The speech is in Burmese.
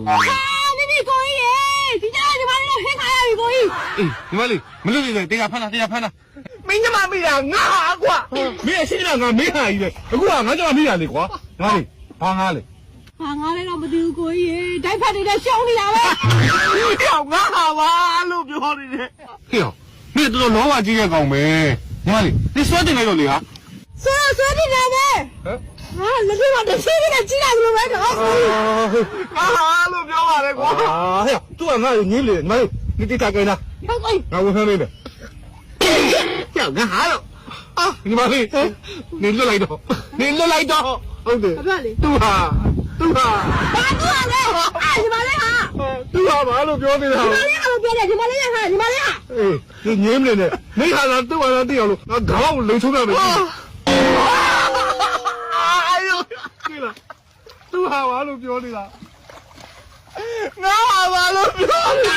မိမိကိုကြီးရေဒီကျတော့ဒီမလေးတော့ဟင်းခါရပြီကိုကြီးအေးဒီမလေးမလို့နေတရားဖမ်းလားတရားဖမ်းလား မင်းညမမိတာငါဟာကွာမင်းအရှိကငါမင်းဟာကြီးလေအခုကငါကြောင့်မိတာလေကွာငါလေဘာငါလေ ဟာငါလည်းတော့မသိဘူးကိုကြီးရေတိုက်ဖက်နေတဲ့ရှုံးနေတာပဲ ပြောငါဟာပါလို့ပြောနေတယ် ဟေ့မင်းတော်တော်လောဘကြီးရဲ့ကောင်ပဲညီမလေး你说တင်လိုက်တော့လေဟာ ဆွဲနေတာပဲ ဟမ် ဟာလက်ရှိမှာတစ်ချိန်နဲ့ကြီးလိုက်လို့ပဲတော့ ငါဟာလို့ပြောပါလေကွာဟဲ့သူကငါ့ကိုညင်းလေငါ你တိတာကိန်းလား ဟုတ်ကိုကြီး ငါဝင်ဖမ်းနေတယ်ပြောငါဟာလို့အာညီမလေးနေလွတ်လိုက်တော့နေလွတ်လိုက်တော့ဟုတ်တယ် ဘာဖြစ်လဲ သူဟာ ဘာတူရလဲဒီမလေးဟာ သူဟာဘာလို့ပြောနေတာ ဒီမလေးကတော့ပြောတယ်ဒီမလေးကဟာဒီမလေးဟာ အေးဒီငင်းမနေနဲ့မိဟာလာသူ့ဟာလာသိအောင်လို့ငါခေါင်းလုံချုံရမယ်အာယောဒီလားသူဟာဘာလို့ပြောနေတာငါဟာဘာလို့ပြောနေတာ